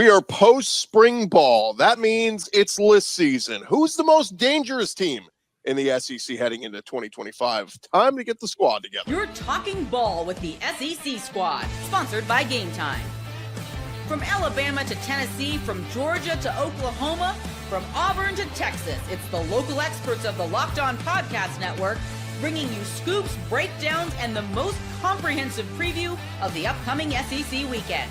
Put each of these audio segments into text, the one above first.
We are post-spring ball. That means it's list season. Who's the most dangerous team in the SEC heading into 2025? Time to get the squad together. You're talking ball with the SEC squad, sponsored by Gametime. From Alabama to Tennessee, from Georgia to Oklahoma, from Auburn to Texas, it's the local experts of the Locked On Podcast Network bringing you scoops, breakdowns, and the most comprehensive preview of the upcoming SEC weekend.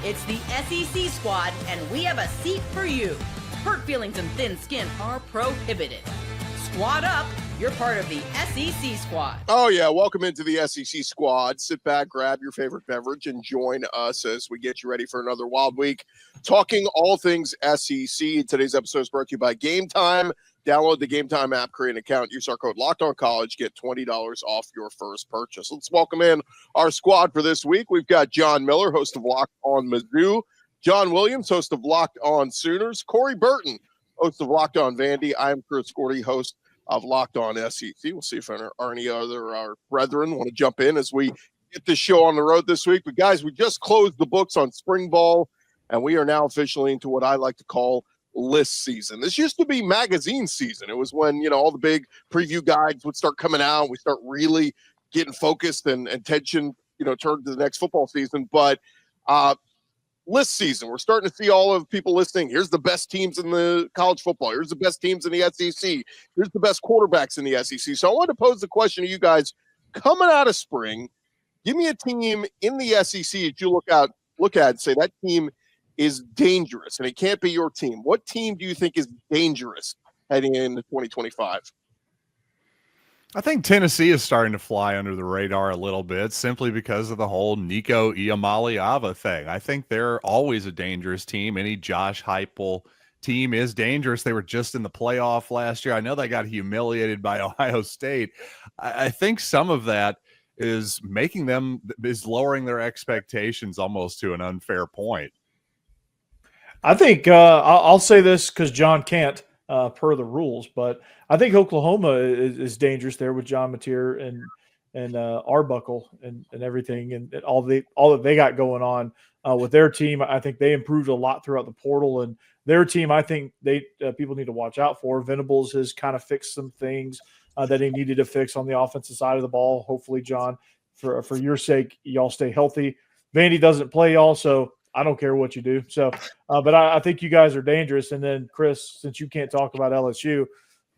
It's the SEC squad, and we have a seat for you. Hurt feelings and thin skin are prohibited. Squad up. You're part of the SEC squad. Oh, yeah. Welcome into the SEC squad. Sit back, grab your favorite beverage, and join us as we get you ready for another wild week. Talking all things SEC. Today's episode is brought to you by Gametime. Download the Gametime app, create an account, use our code LOCKEDONCollege, get $20 off your first purchase. Let's welcome in our squad for this week. We've got John Miller, host of Locked On Mizzou, John Williams, host of Locked On Sooners, Corey Burton, host of Locked On Vandy. I'm Chris Gordy, host of Locked On SEC. We'll see if there are any other our brethren want to jump in as we get this show on the road this week. But guys, we just closed the books on spring ball, and we are now officially into what I like to call list season. This used to be magazine season. It was when, all the big preview guides would start coming out. We start really getting focused and attention, turned to the next football season. But list season, we're starting to see all of people listing. Here's the best teams in the college football. Here's the best teams in the SEC. Here's the best quarterbacks in the SEC. So I want to pose the question to you guys coming out of spring. Give me a team in the SEC that you look at and say that team is dangerous, and it can't be your team. What team do you think is dangerous heading into 2025? I think Tennessee is starting to fly under the radar a little bit simply because of the whole Nico Iamaleava thing. I think they're always a dangerous team. Any Josh Heupel team is dangerous. They were just in the playoff last year. I know they got humiliated by Ohio State. I think some of that is lowering their expectations almost to an unfair point. I think I'll say this because John can't per the rules, but I think Oklahoma is dangerous there with John Mateer and Arbuckle and everything and all that they got going on with their team. I think they improved a lot throughout the portal, and their team I think people need to watch out for. Venables has kind of fixed some things that he needed to fix on the offensive side of the ball. Hopefully, John, for your sake, y'all stay healthy. Vandy doesn't play y'all, so I don't care what you do. So, but I think you guys are dangerous. And then, Chris, since you can't talk about LSU,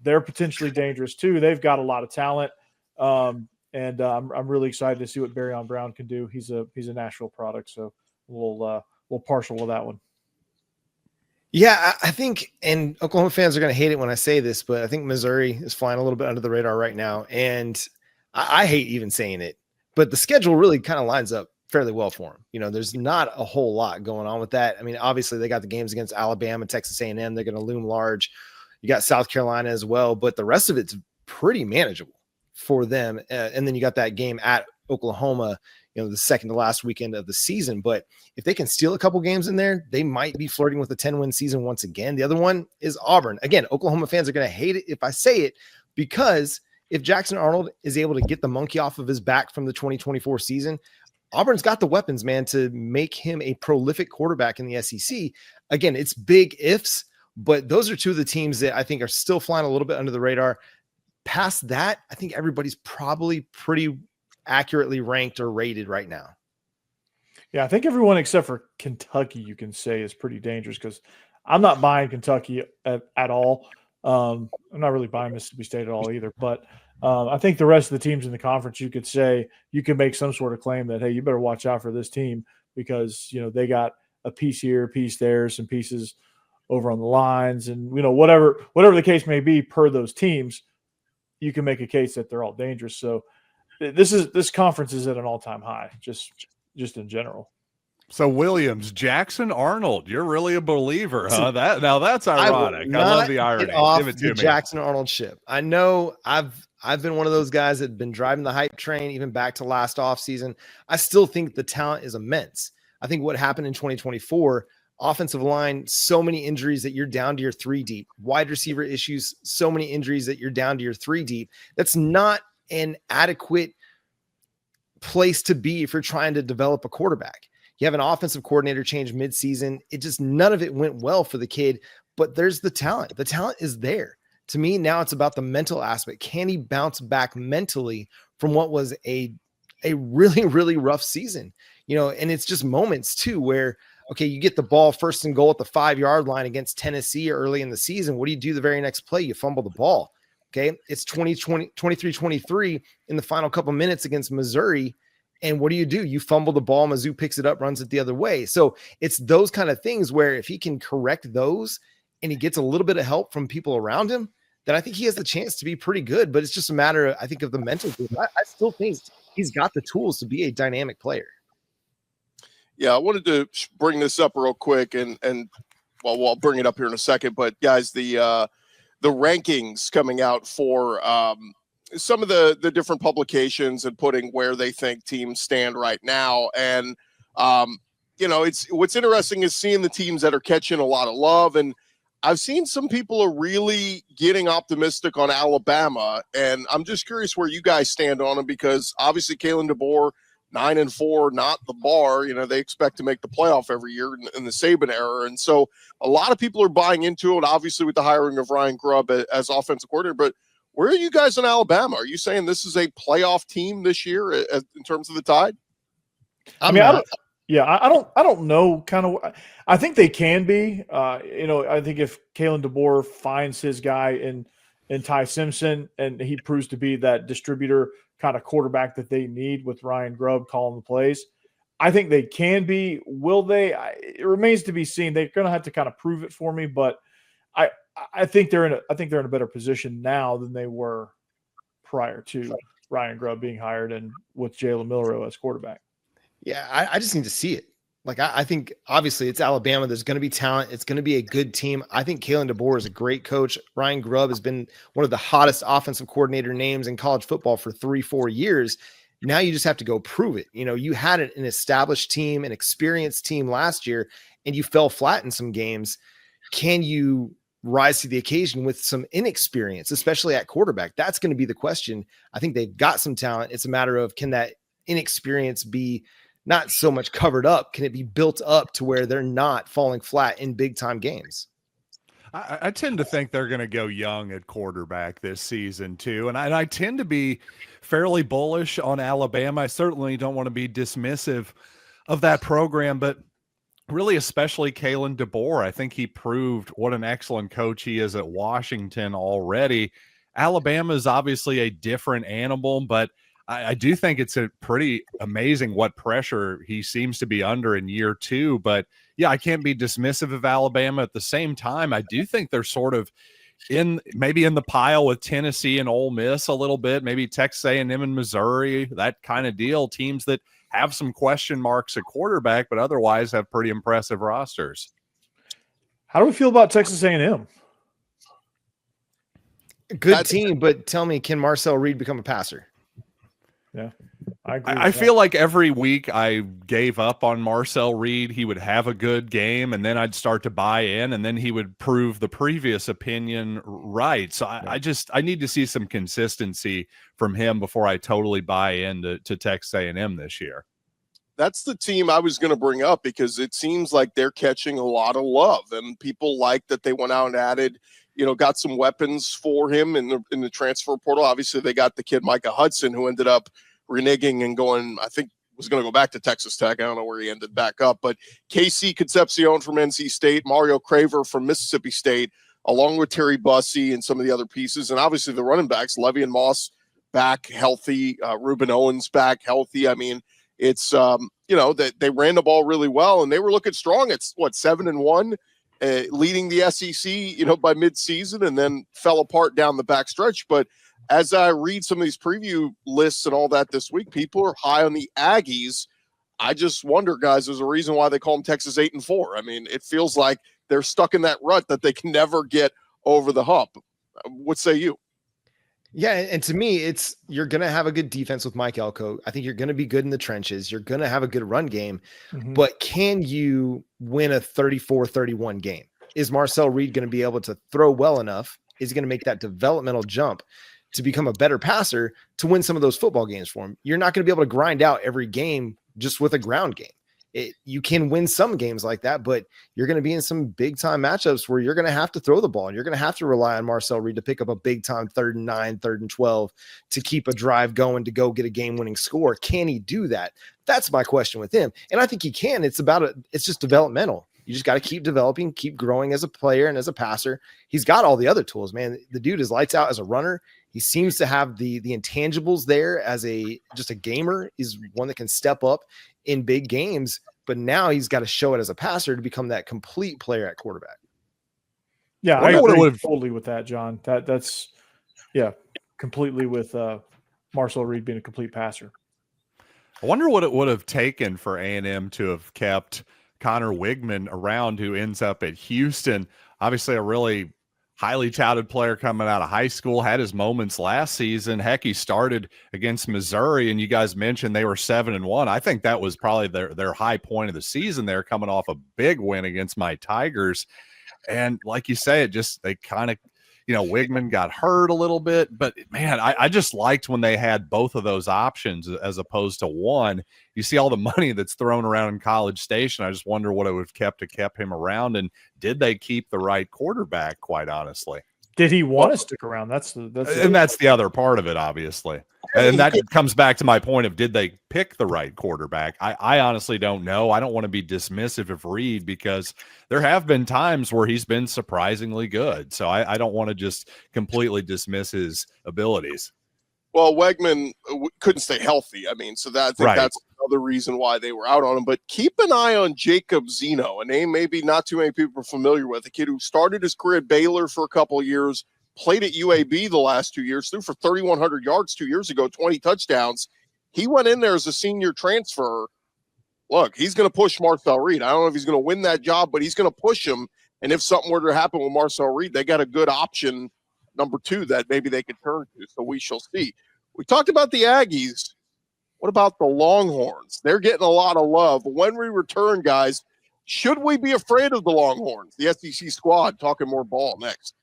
they're potentially dangerous too. They've got a lot of talent, and I'm really excited to see what Barryon Brown can do. He's a Nashville product, so we'll partial to that one. Yeah, I think, and Oklahoma fans are going to hate it when I say this, but I think Missouri is flying a little bit under the radar right now, and I hate even saying it, but the schedule really kind of lines up fairly well for them. There's not a whole lot going on with that. I mean, obviously they got the games against Alabama, Texas A&M. They're going to loom large. You got South Carolina as well, but the rest of it's pretty manageable for them. And then you got that game at Oklahoma, the second to last weekend of the season. But if they can steal a couple games in there, they might be flirting with a 10-win season once again. The other one is Auburn. Again, Oklahoma fans are going to hate it if I say it, because if Jackson Arnold is able to get the monkey off of his back from the 2024 season, Auburn's got the weapons, man, to make him a prolific quarterback in the SEC. Again, it's big ifs, but those are two of the teams that I think are still flying a little bit under the radar. Past that, I think everybody's probably pretty accurately ranked or rated right now. Yeah, I think everyone except for Kentucky, you can say, is pretty dangerous, because I'm not buying Kentucky at all. I'm not really buying Mississippi State at all either, but I think the rest of the teams in the conference, you could say, you can make some sort of claim that, hey, you better watch out for this team, because, they got a piece here, a piece there, some pieces over on the lines, and, whatever the case may be per those teams, you can make a case that they're all dangerous. So this conference is at an all-time high, just in general. So Williams, Jackson Arnold, you're really a believer, huh? That's ironic. I love the irony. Give it to me. Jackson Arnold ship. I know I've been one of those guys that have been driving the hype train even back to last offseason. I still think the talent is immense. I think what happened in 2024, offensive line, so many injuries that you're down to your 3 deep. Wide receiver issues, so many injuries that you're down to your 3 deep. That's not an adequate place to be if you're trying to develop a quarterback. You have an offensive coordinator change midseason. None of it went well for the kid, but there's the talent. The talent is there. To me, now it's about the mental aspect. Can he bounce back mentally from what was a really, really rough season? And it's just moments too, where, okay, you get the ball first and goal at the 5-yard line against Tennessee early in the season. What do you do the very next play? You fumble the ball. Okay. It's 23-23 in the final couple minutes against Missouri. And what do? You fumble the ball. Mizzou picks it up, runs it the other way. So it's those kind of things where if he can correct those and he gets a little bit of help from people around him, then I think he has the chance to be pretty good. But it's just a matter, I think, of the mental game. I still think he's got the tools to be a dynamic player. Yeah, I wanted to bring this up real quick, and well, I'll bring it up here in a second. But guys, the rankings coming out for some of the different publications and putting where they think teams stand right now, and it's what's interesting is seeing the teams that are catching a lot of love, and I've seen some people are really getting optimistic on Alabama, and I'm just curious where you guys stand on them, because obviously Kalen DeBoer, 9-4, not the bar. They expect to make the playoff every year in the Saban era. And so a lot of people are buying into it, obviously with the hiring of Ryan Grubb as offensive coordinator. But where are you guys in Alabama? Are you saying this is a playoff team this year in terms of the Tide? I don't know. Kind of, I think they can be. I think if Kalen DeBoer finds his guy in Ty Simpson and he proves to be that distributor kind of quarterback that they need with Ryan Grubb calling the plays, I think they can be. Will they? It remains to be seen. They're going to have to kind of prove it for me, but I think they're in a better position now than they were prior to Ryan Grubb being hired and with Jalen Milroe as quarterback. Yeah, I just need to see it. Like, I think obviously it's Alabama. There's going to be talent. It's going to be a good team. I think Kalen DeBoer is a great coach. Ryan Grubb has been one of the hottest offensive coordinator names in college football for 3-4 years. Now you just have to go prove it. You had an established team, an experienced team last year, and you fell flat in some games. Can you rise to the occasion with some inexperience, especially at quarterback? That's going to be the question. I think they've got some talent. It's a matter of, can that inexperience be not so much covered up? Can it be built up to where they're not falling flat in big time games? I tend to think they're going to go young at quarterback this season too. And I tend to be fairly bullish on Alabama. I certainly don't want to be dismissive of that program, but really, especially Kalen DeBoer. I think he proved what an excellent coach he is at Washington already. Alabama is obviously a different animal, but I do think it's a pretty amazing what pressure he seems to be under in year two. But yeah, I can't be dismissive of Alabama. At the same time, I do think they're sort of maybe in the pile with Tennessee and Ole Miss a little bit, maybe Texas A&M and Missouri, that kind of deal. Teams that have some question marks at quarterback, but otherwise have pretty impressive rosters. How do we feel about Texas A&M? Good team, but tell me, can Marcel Reed become a passer? Yeah, I agree. I feel like every week I gave up on Marcel Reed. He would have a good game, and then I'd start to buy in, and then he would prove the previous opinion right. So I need to see some consistency from him before I totally buy into Texas A&M this year. That's the team I was going to bring up, because it seems like they're catching a lot of love, and people like that they went out and added, got some weapons for him in the transfer portal. Obviously, they got the kid Micah Hudson, who ended up reneging and going, I think was going to go back to Texas Tech. I don't know where he ended back up, but Casey Concepcion from NC State, Mario Craver from Mississippi State, along with Terry Bussey and some of the other pieces. And obviously the running backs, Levy and Moss back healthy, Reuben Owens back healthy. I mean, it's, that they ran the ball really well, and they were looking strong. It's 7-1, leading the SEC, by mid-season, and then fell apart down the back stretch. But as I read some of these preview lists and all that this week, people are high on the Aggies. I just wonder, guys, there's a reason why they call them Texas 8-4. I mean, it feels like they're stuck in that rut that they can never get over the hump. What say you? Yeah, and to me, you're going to have a good defense with Mike Elko. I think you're going to be good in the trenches. You're going to have a good run game. Mm-hmm. But can you win a 34-31 game? Is Marcel Reed going to be able to throw well enough? Is he going to make that developmental jump to become a better passer to win some of those football games for him? You're not going to be able to grind out every game just with a ground game. You can win some games like that, but you're going to be in some big time matchups where you're going to have to throw the ball and you're going to have to rely on Marcel Reed to pick up a big time 3rd and 9, 3rd and 12 to keep a drive going to go get a game winning score. Can he do that? That's my question with him. And I think he can. It's just developmental. You just got to keep developing, keep growing as a player and as a passer. He's got all the other tools, man. The dude is lights out as a runner. He seems to have the intangibles there as just a gamer. He's one that can step up in big games, but now he's got to show it as a passer to become that complete player at quarterback. Yeah, I agree totally with that, John. That's completely with Marcel Reed being a complete passer. I wonder what it would have taken for A&M to have kept Connor Wigman around, who ends up at Houston. Obviously a really highly touted player coming out of high school, had his moments last season. Heck, he started against Missouri, and you guys mentioned they were 7-1. I think that was probably their high point of the season there, coming off a big win against my Tigers. And like you say, they kind of, Wigman got hurt a little bit, but man, I just liked when they had both of those options as opposed to one. You see all the money that's thrown around in College Station. I just wonder what it would have kept him around, and did they keep the right quarterback? Quite honestly, did he want to stick around? That's the other part of it, obviously. And that comes back to my point of, did they pick the right quarterback? I honestly don't know. I don't want to be dismissive of Reed because there have been times where he's been surprisingly good. So I don't want to just completely dismiss his abilities. Well, Wegman couldn't stay healthy. I mean, so that's another reason why they were out on him. But keep an eye on Jacob Zeno, a name maybe not too many people are familiar with, a kid who started his career at Baylor for a couple of years, played at UAB the last 2 years, threw for 3,100 yards 2 years ago, 20 touchdowns. He went in there as a senior transfer. Look, he's going to push Marcel Reed. I don't know if he's going to win that job, but he's going to push him. And if something were to happen with Marcel Reed, they got a good option, number 2, that maybe they could turn to. So we shall see. We talked about the Aggies. What about the Longhorns? They're getting a lot of love. When we return, guys, should we be afraid of the Longhorns? The SEC squad talking more ball next.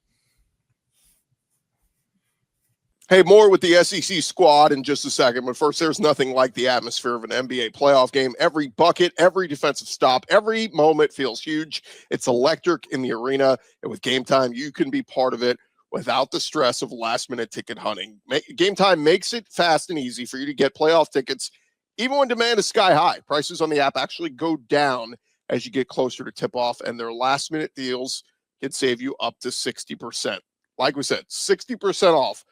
Hey, more with the SEC squad in just a second. But first, there's nothing like the atmosphere of an NBA playoff game. Every bucket, every defensive stop, every moment feels huge. It's electric in the arena. And with Game Time, you can be part of it without the stress of last-minute ticket hunting. Game Time makes it fast and easy for you to get playoff tickets, even when demand is sky high. Prices on the app actually go down as you get closer to tip-off, and their last-minute deals can save you up to 60%. Like we said, 60% off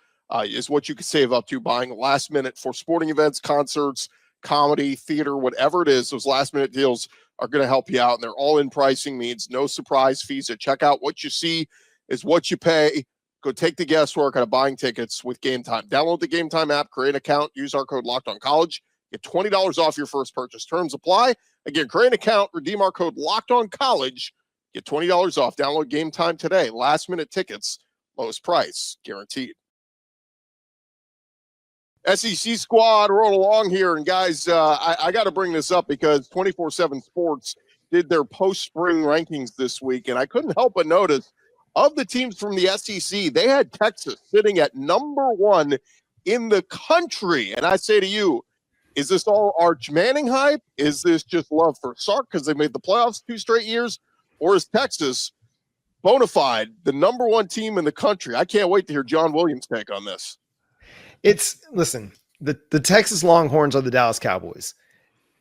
is what you can save up to buying last minute for sporting events, concerts, comedy, theater, whatever it is. Those last minute deals are going to help you out, and they're all in pricing, means no surprise fees at checkout. What you see is what you pay. Go take the guesswork out of buying tickets with Game Time. Download the Game Time app, create an account, use our code LOCKEDONCollege, get $20 off your first purchase. Terms apply. Again, create an account, redeem our code LOCKEDONCollege, get $20 off. Download Game Time today. Last minute tickets, lowest price guaranteed. SEC squad roll along here. And guys, I got to bring this up because 24/7 Sports did their post-spring rankings this week. And I couldn't help but notice of the teams from the SEC, they had Texas sitting at number 1 in the country. And I say to you, is this all Arch Manning hype? Is this just love for Sark because they made the playoffs 2 straight years? Or is Texas bona fide the number 1 team in the country? I can't wait to hear John Williams' take on this. Listen, the Texas Longhorns are the Dallas Cowboys.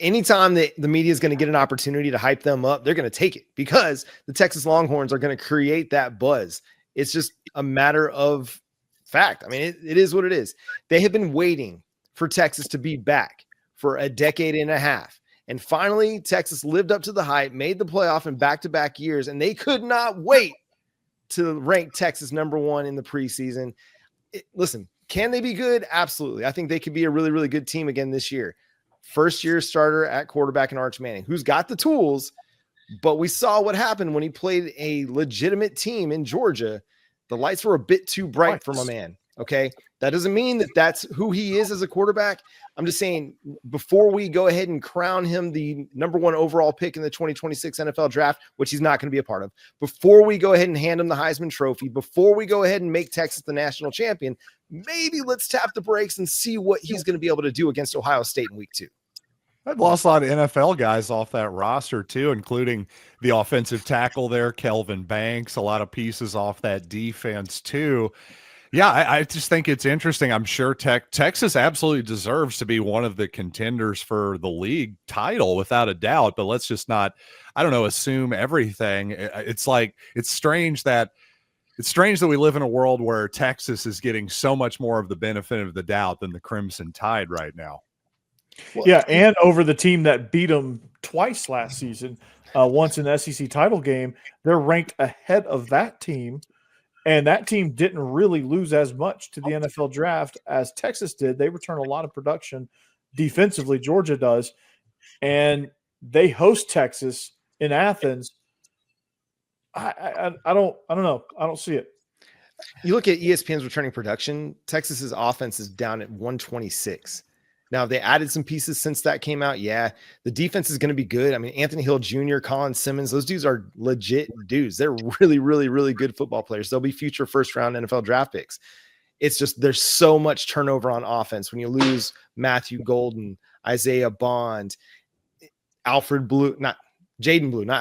Anytime that the media is going to get an opportunity to hype them up, they're going to take it because the Texas Longhorns are going to create that buzz. It's just a matter of fact. I mean, it is what it is. They have been waiting for Texas to be back for a decade and a half. And finally, Texas lived up to the hype, made the playoff in back-to-back years, and they could not wait to rank Texas number 1 in the preseason. Listen, can they be good? Absolutely. I think they could be a really, really good team again this year. First-year starter at quarterback in Arch Manning, who's got the tools, but we saw what happened when he played a legitimate team in Georgia. The lights were a bit too bright for my man, okay? That doesn't mean that that's who he is as a quarterback. I'm just saying before we go ahead and crown him the number 1 overall pick in the 2026 NFL draft, which he's not going to be a part of, before we go ahead and hand him the Heisman Trophy, before we go ahead and make Texas the national champion, maybe let's tap the brakes and see what he's going to be able to do against Ohio State in week 2. I've lost a lot of NFL guys off that roster too, including the offensive tackle there, Kelvin Banks, a lot of pieces off that defense too. Yeah, I just think it's interesting. I'm sure Texas absolutely deserves to be one of the contenders for the league title without a doubt, but let's just not, I don't know, assume everything. It's strange that we live in a world where Texas is getting so much more of the benefit of the doubt than the Crimson Tide right now. Yeah, and over the team that beat them twice last season, once in the SEC title game, they're ranked ahead of that team. And that team didn't really lose as much to the NFL draft as Texas did. They return a lot of production defensively. Georgia does. And they host Texas in Athens. I don't know. I don't see it. You look at ESPN's returning production, Texas's offense is down at 126. Now, they added some pieces since that came out. Yeah, the defense is going to be good. I mean, Anthony Hill Jr., Colin Simmons, those dudes are legit dudes. They're really, really, really good football players. They'll be future first-round NFL draft picks. It's just there's so much turnover on offense when you lose Matthew Golden, Isaiah Bond, Jaden Blue, not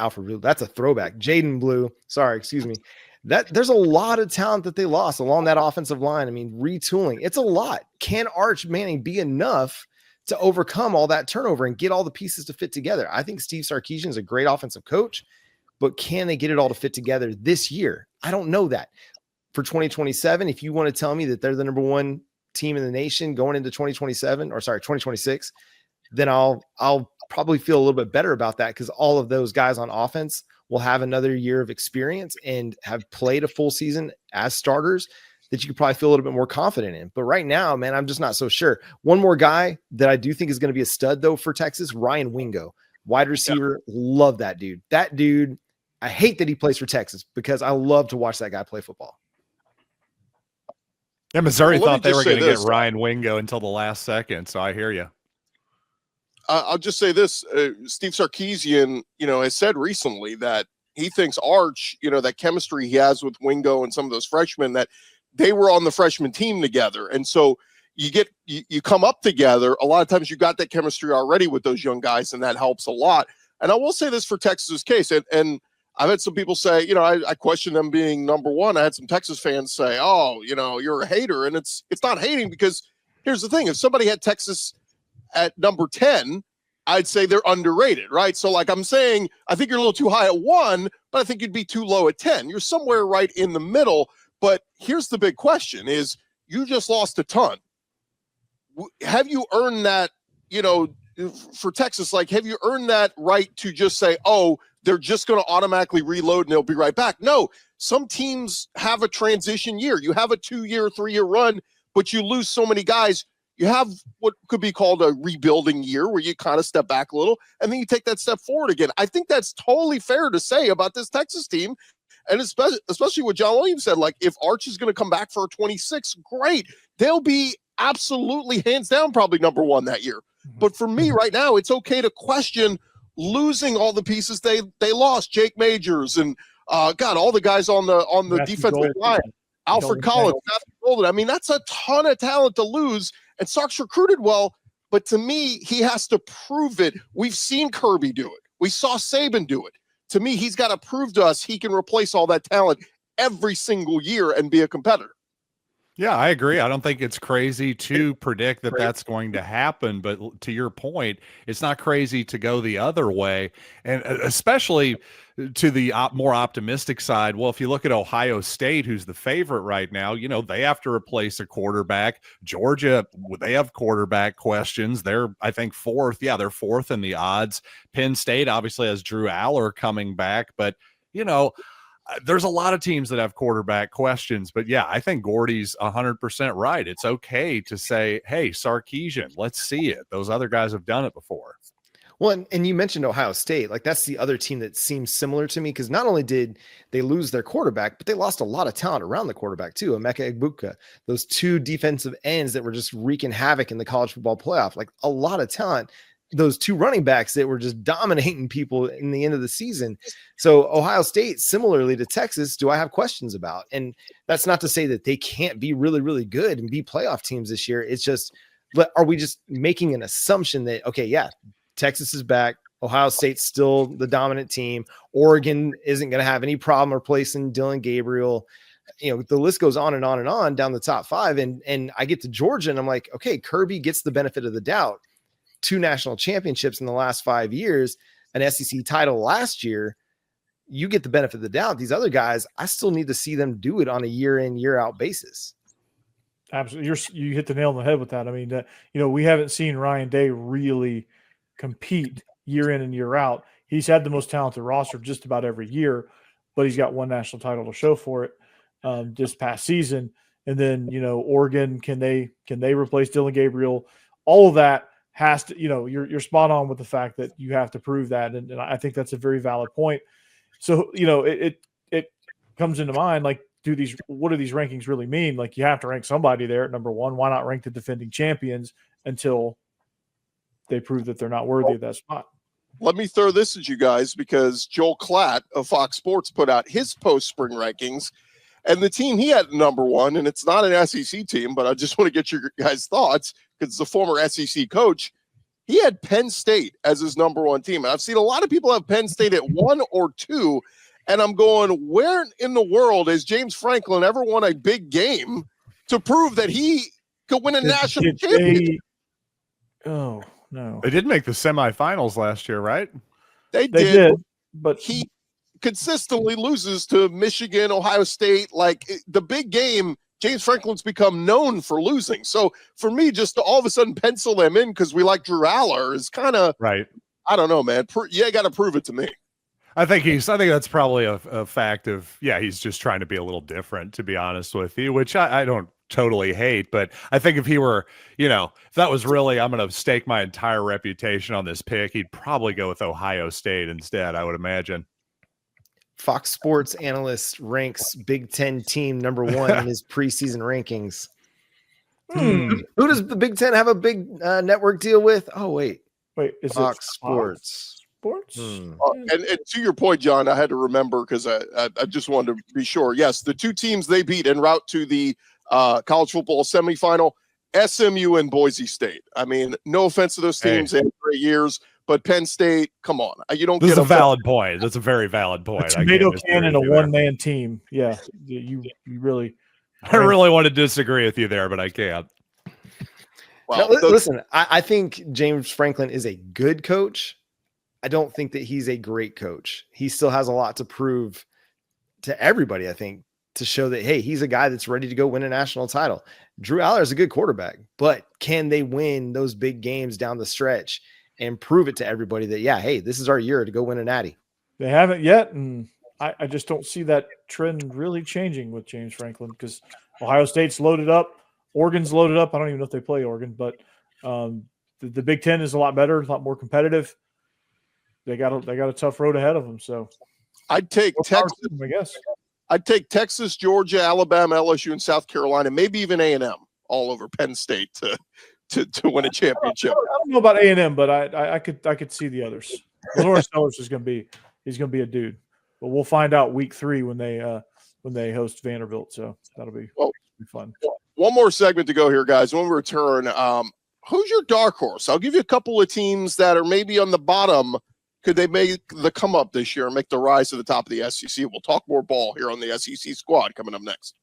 Alfred Blue. That's a throwback. Jaden Blue. Sorry, excuse me. There's a lot of talent that they lost along that offensive line. I mean, retooling, it's a lot. Can Arch Manning be enough to overcome all that turnover and get all the pieces to fit together? I think Steve Sarkisian is a great offensive coach, but can they get it all to fit together this year? I don't know that. For 2027, if you want to tell me that they're the number one team in the nation going into 2026, then I'll probably feel a little bit better about that, because all of those guys on offense will have another year of experience and have played a full season as starters that you could probably feel a little bit more confident in. But right now, man, I'm just not so sure. One more guy that I do think is going to be a stud, though, for Texas, Ryan Wingo, wide receiver. Yeah. Love that dude. That dude, I hate that he plays for Texas because I love to watch that guy play football. Yeah, Missouri thought they were going to get Ryan Wingo until the last second, so I hear you. I'll just say this. Steve Sarkisian, has said recently that he thinks Arch, that chemistry he has with Wingo and some of those freshmen, that they were on the freshman team together. And so you come up together. A lot of times you got that chemistry already with those young guys, and that helps a lot. And I will say this for Texas's case, and I've had some people say, I question them being number one. I had some Texas fans say, oh, you're a hater. And it's not hating, because here's the thing. If somebody had Texas at number 10, I'd say they're underrated, right? So like I'm saying, I think you're a little too high at 1, but I think you'd be too low at 10. You're somewhere right in the middle. But here's the big question is, you just lost a ton. Have you earned that, for Texas, like, have you earned that right to just say, oh, they're just going to automatically reload and they'll be right back? No, some teams have a transition year. You have a 2-year, 3-year run, but you lose so many guys. You have what could be called a rebuilding year, where you kind of step back a little and then you take that step forward again. I think that's totally fair to say about this Texas team. And especially what John Williams said, like, if Arch is going to come back for a 26, great. They'll be absolutely hands down probably number one that year. But for me right now, it's okay to question losing all the pieces they lost. Jake Majors and all the guys on the defensive line. Alfred Collins, Matthew Golden. I mean, that's a ton of talent to lose. And Sark's recruited well, but to me, he has to prove it. We've seen Kirby do it. We saw Saban do it. To me, he's got to prove to us he can replace all that talent every single year and be a competitor. Yeah, I agree. I don't think it's crazy to predict that that's going to happen. But to your point, it's not crazy to go the other way. And especially to the more optimistic side. Well, if you look at Ohio State, who's the favorite right now, they have to replace a quarterback. Georgia, they have quarterback questions. They're, I think, fourth. Yeah, they're fourth in the odds. Penn State obviously has Drew Aller coming back. But, there's a lot of teams that have quarterback questions, but yeah, I think Gordy's 100% right. It's okay to say, hey, Sarkisian, let's see it. Those other guys have done it before. Well, and you mentioned Ohio State. Like, that's the other team that seems similar to me, because not only did they lose their quarterback, but they lost a lot of talent around the quarterback too. Emeka Egbuka, those two defensive ends that were just wreaking havoc in the college football playoff, like a lot of talent. Those two running backs that were just dominating people in the end of the season. So Ohio State, similarly to Texas, do I have questions about? And that's not to say that they can't be really, really good and be playoff teams this year. It's just, but are we just making an assumption that, okay, yeah, Texas is back. Ohio State's still the dominant team. Oregon isn't going to have any problem replacing Dylan Gabriel. The list goes on and on and on down the top 5. And I get to Georgia and I'm like, okay, Kirby gets the benefit of the doubt. 2 national championships in the last 5 years, an SEC title last year. You get the benefit of the doubt. These other guys, I still need to see them do it on a year in, year out basis. Absolutely. You hit the nail on the head with that. I mean, we haven't seen Ryan Day really compete year in and year out. He's had the most talented roster just about every year, but he's got 1 national title to show for it this past season. And then, Oregon, can they replace Dylan Gabriel? All of that has to, you're spot on with the fact that you have to prove that. And I think that's a very valid point. So, it comes into mind, like, what do these rankings really mean? Like, you have to rank somebody there at number 1. Why not rank the defending champions until they prove that they're not worthy of that spot? Let me throw this at you guys, because Joel Klatt of Fox Sports put out his post-spring rankings, and the team he had number 1, and it's not an SEC team, but I just want to get your guys' thoughts, because it's a former SEC coach. He had Penn State as his number 1 team. And I've seen a lot of people have Penn State at 1 or 2. And I'm going, where in the world has James Franklin ever won a big game to prove that he could win a national championship? Oh, no. They did make the semifinals last year, right? They did, but he consistently loses to Michigan, Ohio State. Like, the big game, James Franklin's become known for losing. So for me, just to all of a sudden pencil them in because we like Drew Aller is kind of right. I don't know, man. You got to prove it to me. I think that's probably a fact of, he's just trying to be a little different, to be honest with you, which I don't totally hate. But I think if he were, if that was really, I'm going to stake my entire reputation on this pick, he'd probably go with Ohio State instead, I would imagine. Fox Sports analyst ranks Big Ten team number 1 in his preseason rankings. Who does the Big Ten have a big network deal with? Oh, wait, is Fox Sports? And to your point, John, I had to remember because I just wanted to be sure. Yes, the 2 teams they beat en route to the college football semifinal, SMU and Boise State. I mean, no offense to those teams, they had great years, but Penn State, come on, you don't. This is a valid point. That's a very valid point. A tomato can and a one-man team. Yeah, you really. I really want to disagree with you there, but I can't. Well, listen, I think James Franklin is a good coach. I don't think that he's a great coach. He still has a lot to prove to everybody, I think, to show that, hey, he's a guy that's ready to go win a national title. Drew Aller is a good quarterback, but can they win those big games down the stretch and prove it to everybody that, hey, this is our year to go win a natty? They haven't yet, and I just don't see that trend really changing with James Franklin, because Ohio State's loaded up. Oregon's loaded up. I don't even know if they play Oregon, but the Big Ten is a lot better, a lot more competitive. They got a tough road ahead of them. So I'd take Texas. I guess I'd take Texas, Georgia, Alabama, LSU, and South Carolina, maybe even A&M all over Penn State to win a championship. I don't know about A&M, but I could see the others. Lawrence Sellers is going to be a dude, but we'll find out week 3 when they host Vanderbilt. So that'll be fun. One more segment to go here, guys. When we return, who's your dark horse? I'll give you a couple of teams that are maybe on the bottom. Could they make the come up this year and make the rise to the top of the SEC? We'll talk more ball here on the SEC Squad coming up next.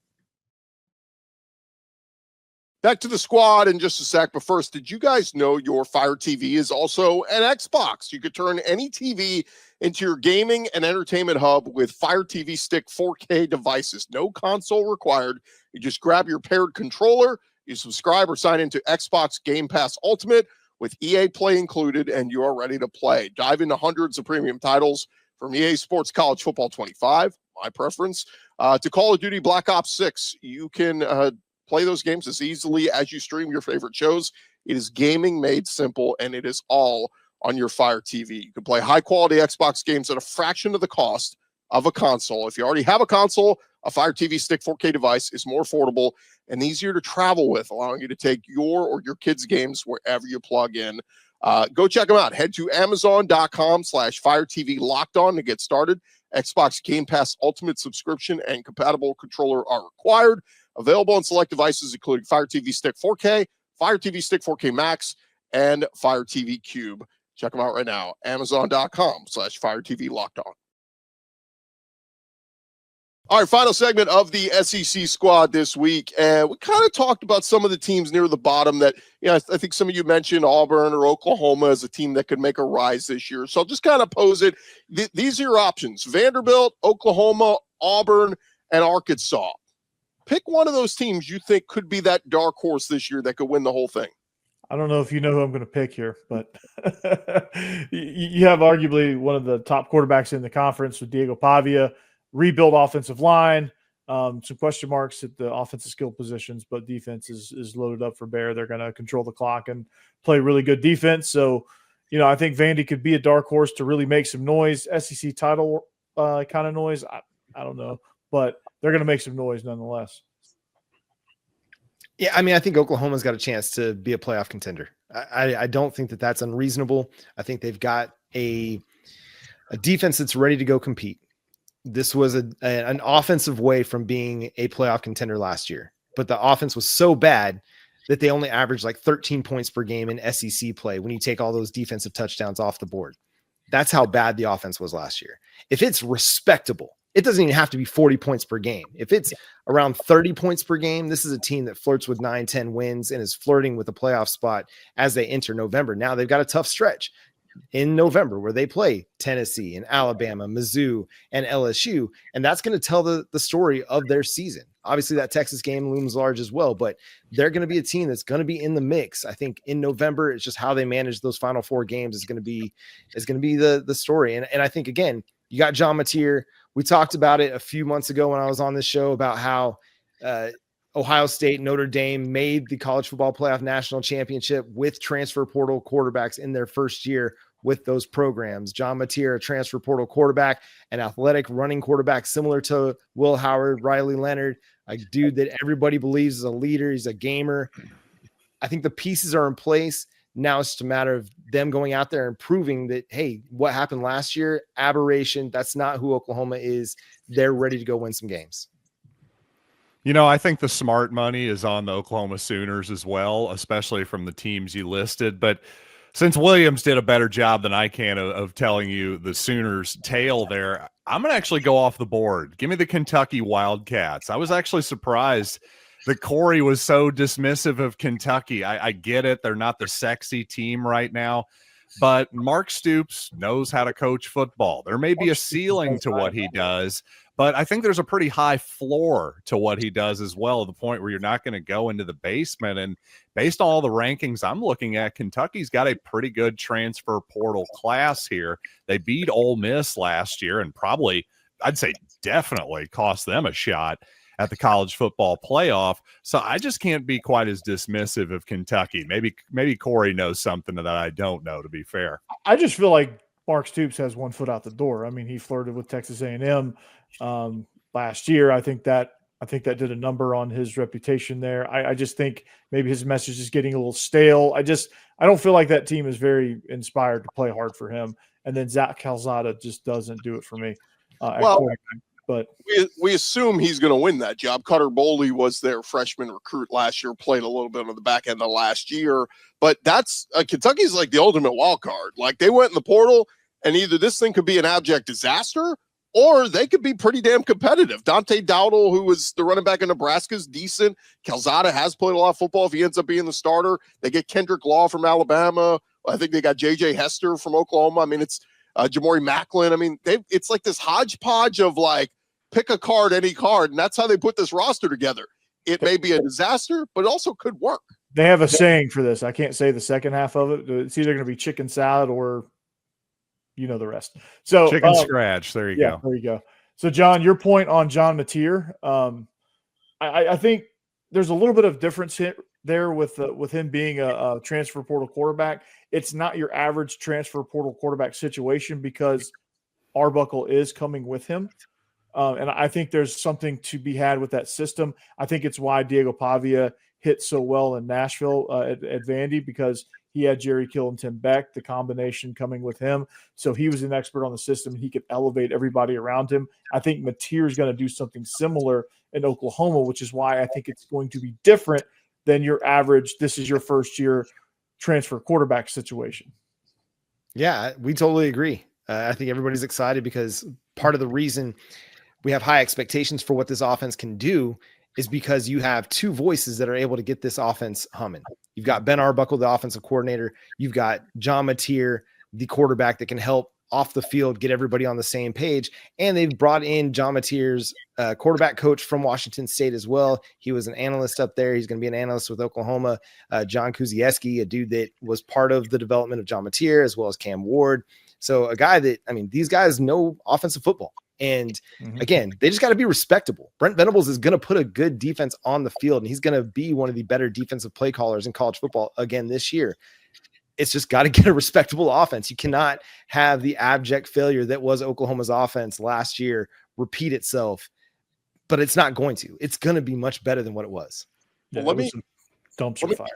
Back to the squad in just a sec, but first, did you guys know your Fire TV is also an Xbox? You could turn any TV into your gaming and entertainment hub with Fire TV Stick 4K devices. No console required. You just grab your paired controller, you subscribe or sign into Xbox Game Pass Ultimate with EA Play included, and you are ready to play. Dive into hundreds of premium titles from EA Sports College Football 25, my preference, to Call of Duty Black Ops 6. You can play those games as easily as you stream your favorite shows. It is gaming made simple, and it is all on your Fire TV. You can play high-quality Xbox games at a fraction of the cost of a console. If you already have a console, a Fire TV Stick 4K device is more affordable and easier to travel with, allowing you to take your or your kids' games wherever you plug in. Go check them out. Head to Amazon.com/Fire TV Locked On to get started. Xbox Game Pass Ultimate subscription and compatible controller are required. Available on select devices, including Fire TV Stick 4K, Fire TV Stick 4K Max, and Fire TV Cube. Check them out right now. Amazon.com/Fire TV Locked On. All right, final segment of the SEC squad this week. And we kind of talked about some of the teams near the bottom that, I think some of you mentioned Auburn or Oklahoma as a team that could make a rise this year. So I'll just kind of pose it. These are your options: Vanderbilt, Oklahoma, Auburn, and Arkansas. Pick one of those teams you think could be that dark horse this year that could win the whole thing. I don't know if you know who I'm going to pick here, but you have arguably one of the top quarterbacks in the conference with Diego Pavia. Rebuild offensive line, some question marks at the offensive skill positions, but defense is loaded up for bear. They're going to control the clock and play really good defense. So, I think Vandy could be a dark horse to really make some noise, SEC title kind of noise. I don't know, but they're going to make some noise nonetheless. Yeah, I mean, I think Oklahoma's got a chance to be a playoff contender. I don't think that that's unreasonable. I think they've got a defense that's ready to go compete. This was an offensive way from being a playoff contender last year, but the offense was so bad that they only averaged like 13 points per game in SEC play when you take all those defensive touchdowns off the board. That's how bad the offense was last year. If it's respectable, it doesn't even have to be 40 points per game. If it's around 30 points per game, this is a team that flirts with 9-10 wins and is flirting with a playoff spot as they enter November. Now they've got a tough stretch in November where they play Tennessee and Alabama, Mizzou, and LSU. And that's going to tell the story of their season. Obviously that Texas game looms large as well, but they're going to be a team that's going to be in the mix. I think in November, it's just how they manage those final four games is going to be the story. And I think, again, you got John Mateer. We talked about it a few months ago when I was on this show about how Ohio State, Notre Dame made the college football playoff national championship with transfer portal quarterbacks in their first year with those programs. John Mateer, a transfer portal quarterback, an athletic running quarterback, similar to Will Howard, Riley Leonard, a dude that everybody believes is a leader. He's a gamer. I think the pieces are in place. Now it's just a matter of them going out there and proving that, hey, what happened last year, aberration. That's not who Oklahoma is. They're ready to go win some games. I think the smart money is on the Oklahoma Sooners as well, especially from the teams you listed. But since Williams did a better job than I can of telling you the Sooners' tale there, I'm going to actually go off the board. Give me the Kentucky Wildcats. I was actually surprised that Corey was so dismissive of Kentucky. I get it. They're not the sexy team right now, but Mark Stoops knows how to coach football. There may be a ceiling to what he does, but I think there's a pretty high floor to what he does as well, to the point where you're not going to go into the basement. And based on all the rankings I'm looking at, Kentucky's got a pretty good transfer portal class here. They beat Ole Miss last year and probably, I'd say definitely cost them a shot at the college football playoff. So I just can't be quite as dismissive of Kentucky. Maybe Corey knows something that I don't know, to be fair. I just feel like Mark Stoops has one foot out the door. I mean, he flirted with Texas A&M last year. I think that did a number on his reputation there. I just think maybe his message is getting a little stale. I don't feel like that team is very inspired to play hard for him. And then Zach Calzada just doesn't do it for me. But we assume he's going to win that job. Cutter Boley was their freshman recruit last year, played a little bit on the back end of last year. But that's Kentucky's like the ultimate wild card. Like they went in the portal, and either this thing could be an abject disaster, or they could be pretty damn competitive. Dante Dowdle, who was the running back in Nebraska, is decent. Calzada has played a lot of football if he ends up being the starter. They get Kendrick Law from Alabama. I think they got J.J. Hester from Oklahoma. I mean, it's Jamori Macklin. I mean, it's like this hodgepodge of like, pick a card, any card, and that's how they put this roster together. It may be a disaster, but it also could work. They have a saying for this. I can't say the second half of it. It's either going to be chicken salad or the rest. So chicken scratch. There you go. There you go. So John, your point on John Mateer, I think there's a little bit of difference there with him being a transfer portal quarterback. It's not your average transfer portal quarterback situation because Arbuckle is coming with him. And I think there's something to be had with that system. I think it's why Diego Pavia hit so well in Nashville at Vandy, because he had Jerry Kill and Tim Beck, the combination coming with him. So he was an expert on the system. He could elevate everybody around him. I think Mateer is going to do something similar in Oklahoma, which is why I think it's going to be different than your average, this is your first year transfer quarterback situation. Yeah, we totally agree. I think everybody's excited because part of the reason we have high expectations for what this offense can do is because you have two voices that are able to get this offense humming. You've got Ben Arbuckle, the offensive coordinator. You've got John Mateer, the quarterback that can help off the field, get everybody on the same page. And they've brought in John Mateer's quarterback coach from Washington State as well. He was an analyst up there. He's going to be an analyst with Oklahoma. John Kuzieski, a dude that was part of the development of John Mateer, as well as Cam Ward. So a guy that, I mean, these guys know offensive football. And again, they just got to be respectable. Brent Venables is going to put a good defense on the field, and he's going to be one of the better defensive play callers in college football again this year. It's just got to get a respectable offense. You cannot have the abject failure that was Oklahoma's offense last year repeat itself, but it's not going to. It's going to be much better than what it was. Yeah, Well, dumpster fire.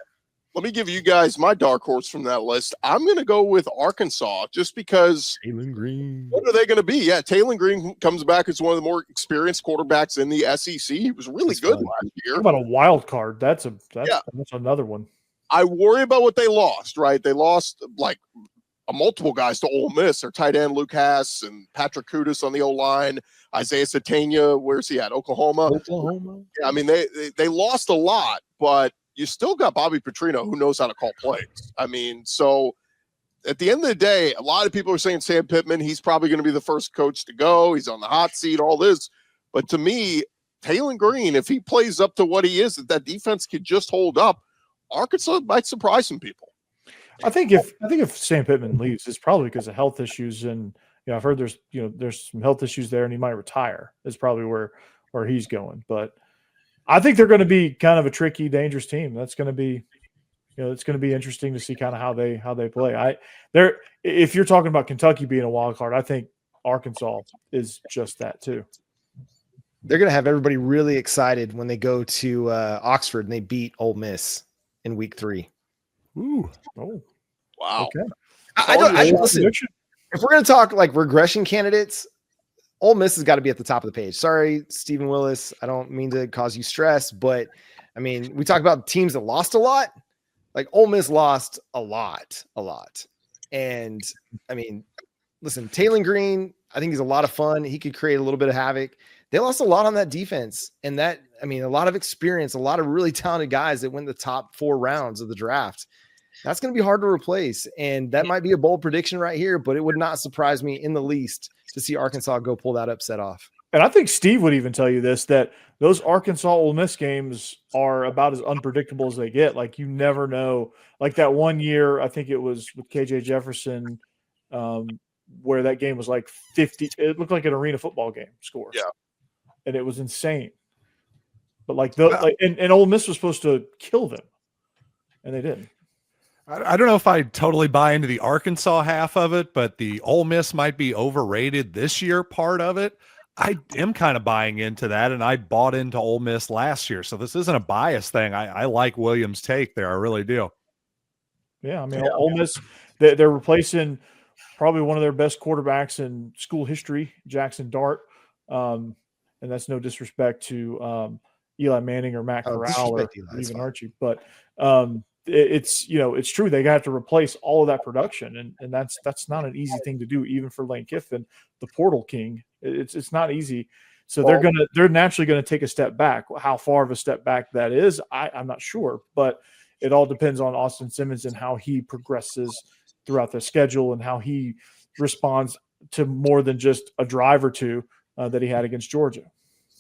Let me give you guys my dark horse from that list. I'm going to go with Arkansas just because. Taylor Green. What are they going to be? Yeah, Taylor Green comes back as one of the more experienced quarterbacks in the SEC. He was really good last year. How about a wild card? That's another one. I worry about what they lost, right? They lost like multiple guys to Ole Miss. Their tight end, Luke Hass, and Patrick Kudus on the O-line. Isaiah Satania, where's he at? Oklahoma. Yeah, I mean, they lost a lot, but you still got Bobby Petrino, who knows how to call plays. I mean, so at the end of the day, a lot of people are saying Sam Pittman, he's probably going to be the first coach to go. He's on the hot seat, all this. But to me, Taylor Green, if he plays up to what he is, that defense could just hold up, Arkansas might surprise some people. I think if Sam Pittman leaves, it's probably because of health issues, and I've heard there's some health issues there, and he might retire. Is probably where he's going. But I think they're going to be kind of a tricky, dangerous team. That's going to be, it's going to be interesting to see kind of how they play. If you're talking about Kentucky being a wild card, I think Arkansas is just that too. They're going to have everybody really excited when they go to Oxford and they beat Ole Miss in week 3. Ooh. Oh. Wow. Okay. Listen, if we're going to talk like regression candidates, Ole Miss has got to be at the top of the page. Sorry, Stephen Willis. I don't mean to cause you stress, but I mean, we talk about teams that lost a lot. Like Ole Miss lost a lot. And I mean, listen, Taylor Green, I think he's a lot of fun. He could create a little bit of havoc. They lost a lot on that defense, and a lot of experience, a lot of really talented guys that went the top 4 rounds of the draft. That's going to be hard to replace, and that might be a bold prediction right here, but it would not surprise me in the least to see Arkansas go pull that upset off. And I think Steve would even tell you this, that those Arkansas Ole Miss games are about as unpredictable as they get. Like, you never know. Like that one year, I think it was with KJ Jefferson, where that game was like 50. It looked like an arena football game score. Yeah. And it was insane. But and Ole Miss was supposed to kill them, and they didn't. I don't know if I totally buy into the Arkansas half of it, but the Ole Miss might be overrated this year part of it. I am kind of buying into that, and I bought into Ole Miss last year. So this isn't a bias thing. I like Williams' take there. I really do. Yeah, I mean, Ole Miss, they're replacing probably one of their best quarterbacks in school history, Jackson Dart. And that's no disrespect to Eli Manning or Matt Corral or even Archie. But it's true. They got to replace all of that production, and that's not an easy thing to do, even for Lane Kiffin, the portal king. It's not easy. So they're naturally going to take a step back. How far of a step back that is, I'm not sure, but it all depends on Austin Simmons and how he progresses throughout the schedule and how he responds to more than just a drive or two that he had against Georgia.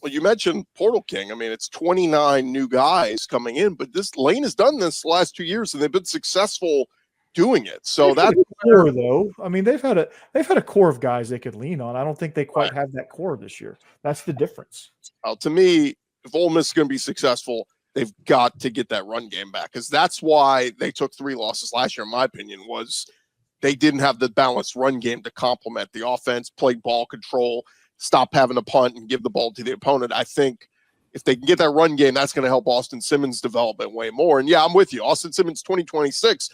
Well, you mentioned Portal King. I mean, it's 29 new guys coming in, but this Lane has done this the last 2 years, and they've been successful doing it. So that's core, though. I mean, they've had a core of guys they could lean on. I don't think they quite have that core this year. That's the difference. To me, if Ole Miss is going to be successful, they've got to get that run game back, because that's why they took 3 losses last year, in my opinion, was they didn't have the balanced run game to complement the offense, play ball control, stop having to punt and give the ball to the opponent. I think if they can get that run game, that's going to help Austin Simmons development way more. And yeah, I'm with you. Austin Simmons 2026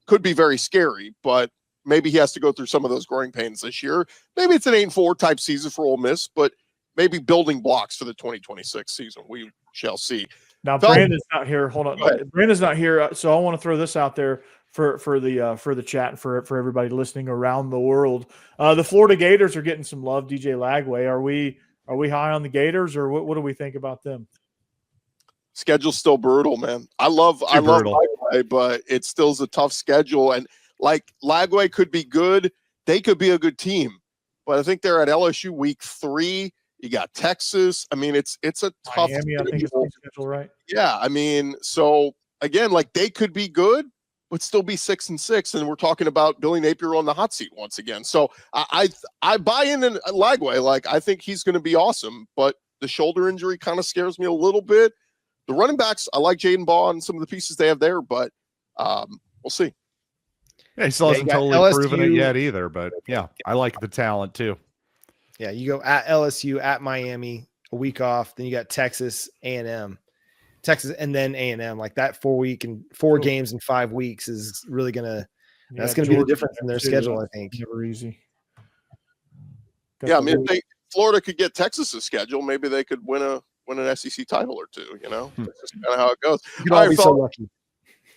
could be very scary, but maybe he has to go through some of those growing pains this year. Maybe it's an 8-4 type season for Ole Miss, but maybe building blocks for the 2026 season. We shall see. Now, Brandon's not here. Hold on. Brandon's not here. So I want to throw this out there for the chat and for everybody listening around the world. The Florida Gators are getting some love. DJ Lagway, are we high on the Gators, or what do we think about them? Schedule's still brutal, man. I love Lagway, but it still is a tough schedule. And like Lagway could be good, they could be a good team, but I think they're at LSU week 3. You got Texas. I mean, it's a tough Miami, I think it's the schedule, right? Yeah, I mean, so again, like they could be good, but still be 6-6, and we're talking about Billy Napier on the hot seat once again. So I buy in Lagway. Like I think he's going to be awesome, but the shoulder injury kind of scares me a little bit. The running backs, I like Jaden Baugh and some of the pieces they have there, but we'll see. Yeah, he still hasn't totally LSU, proven it yet either, but yeah, I like the talent too. Yeah, you go at LSU, at Miami, a week off, then you got Texas, A&M. Texas, and then A&M. Like that 4 games in 5 weeks is really that's gonna be the difference in their schedule, I think. Never easy. Yeah, I mean, if Florida could get Texas's schedule, maybe they could win an SEC title or two. You know, that's just kind of how it goes. You'd all be so lucky.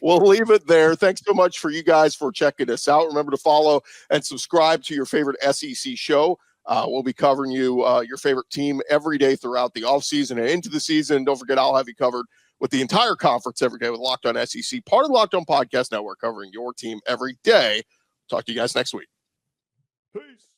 We'll leave it there. Thanks so much for you guys for checking us out. Remember to follow and subscribe to your favorite SEC show. We'll be covering your favorite team every day throughout the offseason and into the season. Don't forget, I'll have you covered with the entire conference every day with Locked On SEC, part of the Locked On Podcast Network, covering your team every day. Talk to you guys next week. Peace.